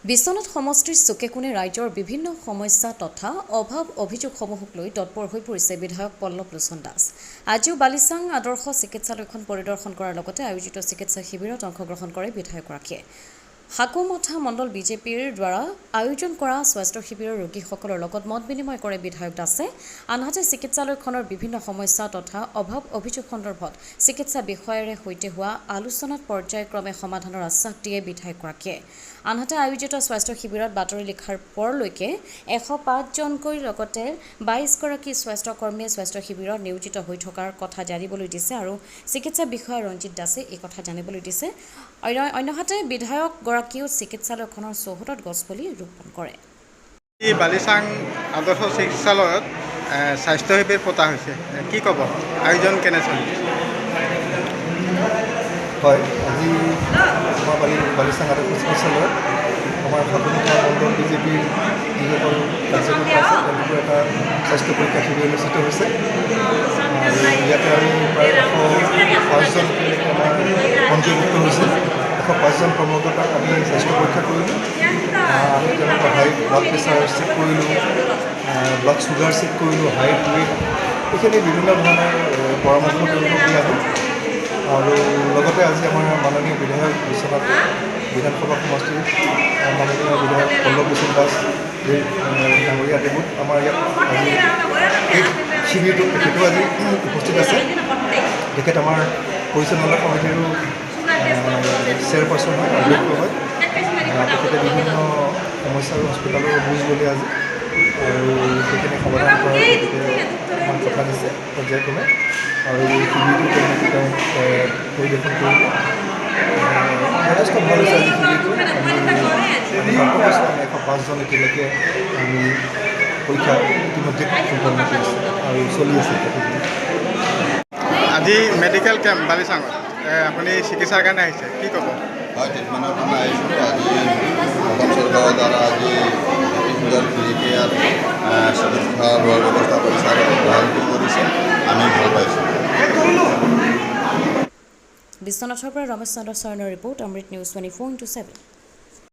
বিশ্বনাথ সমষ্টিৰ চুকেকোণে ৰাজ্যৰ বিভিন্ন সমস্যা তথা অভাৱ অভিযোগসমূহক লৈ তৎপৰ হৈ পৰিছে বিধায়ক পল্লৱ লোচন দাস। আজিও বালিচাং আদৰ্শ চিকিৎসালয়খন পৰিদৰ্শন কৰাৰ লগতে আয়োজিত চিকিৎসা শিবিৰত অংশগ্ৰহণ কৰে বিধায়কগৰাকীয়ে। হাকুমথা মণ্ডল বিজেপিৰ দ্বাৰা আয়োজন কৰা স্বাস্থ্য শিবিৰৰ ৰোগীসকলৰ লগত মত বিনিময় কৰে বিধায়ক দাসে। আনহাতে চিকিৎসালয়খনৰ বিভিন্ন সমস্যা তথা অভাৱ অভিযোগ সন্দৰ্ভত চিকিৎসা বিষয়াৰে সৈতে হোৱা আলোচনাত পৰ্যায়ক্ৰমে সমাধানৰ আশ্বাস দিয়ে বিধায়কগৰাকীয়ে। আনহাতে আয়োজিত স্বাস্থ্য শিবিৰত বাতৰি লিখাৰ পৰলৈকে 105জনকৈ লগতে 22গৰাকী স্বাস্থ্যকৰ্মীয়ে স্বাস্থ্য শিবিৰত নিয়োজিত হৈ থকাৰ কথা জানিবলৈ দিছে আৰু চিকিৎসা বিষয়া ৰঞ্জিত দাসে এই কথা জানিবলৈ দিছে। অন্যহাতে বিধায়কগৰাকীয়েও চিকিৎসালয়খনৰ চৌহদত গছপুলি ৰোপণ কৰে। বালিচাং আদৰ্শ চিকিৎসালয়ত স্বাস্থ্য শিবিৰ পতা হৈছে, কি ক'ব? আয়োজন কেনে চলিছে? হয়, আজি আমাৰ বালিচাং আদৰ্শ চিকিৎসালয়ত আমাৰ হাকুমথা মণ্ডল বিজেপিৰ যিসকল কাৰ্যকৰ্তা আছে তেওঁলোকৰ এটা স্বাস্থ্য পৰীক্ষা শিবিৰ অনুষ্ঠিত হৈছে আৰু ইয়াতে আমি প্ৰায় 105জনলৈকে আমাৰ পঞ্জীভুক্ত হৈছে। 105জন কৰ্মকৰ্তাক আমি স্বাস্থ্য পৰীক্ষা কৰিলোঁ। আমি তেওঁলোকৰ ব্লাড প্ৰেছাৰ চেক কৰিলোঁ, ব্লাড চুগাৰ চেক কৰিলোঁ, হাইট ৱেইট এইখিনি বিভিন্ন ধৰণৰ পৰামৰ্শ তেওঁলোকক দিয়া হ'ল। আৰু লগতে আজি আমাৰ মাননীয় বিধায়ক বিশ্বনাথ বিধানসভা সমষ্টিৰ মাননীয় বিধায়ক পল্লৱ লোচন দাস ডাঙৰীয়া দেৱত আমাৰ ইয়াত আজি এই শিবিৰটোত তেখেতো আজি উপস্থিত আছে। তেখেত আমাৰ পৰিচালনা সমিতিৰো চেয়াৰপাৰ্চন হয়, অধ্যক্ষ হয়। তেখেতে বিভিন্ন সমস্যাৰ হস্পিটেলৰ বুজ ল'লে আজি আৰু সেইখিনি সমাধান কৰাৰ গতিকে আমাক কথা দিছে পৰ্যায়ক্ৰমে আৰু শিবিৰটো তেওঁলোকে তেওঁ পৰিদৰ্শন কৰিব। যথেষ্ট ভাল হৈছে আজি শিবিৰটো। আমি 105জন এতিয়ালৈকে আমি পৰীক্ষা ইতিমধ্যে সম্পন্ন কৰিছোঁ আৰু চলি আছে। আজি মেডিকেল কেম্প বালিচাঙত আপুনি চিকিৎসাৰ কাৰণে আহিছে, কি ক'ব? হয়, ট্ৰিটমেণ্টৰ কাৰণে আহিছোঁ। আজি অসম চৰকাৰৰ দ্বাৰা আজি অতি সুন্দৰ ফ্ৰীকৈ ইয়াত চিকিৎসা লোৱাৰ ব্যৱস্থা কৰিছে আৰু ভালকৈ কৰিছে, আমি ভাল পাইছোঁ। বিশ্বনাথৰ পৰা ৰমেশ চন্দ্ৰ চৰণৰ ৰিপৰ্ট, অমৃত নিউজ 24/7।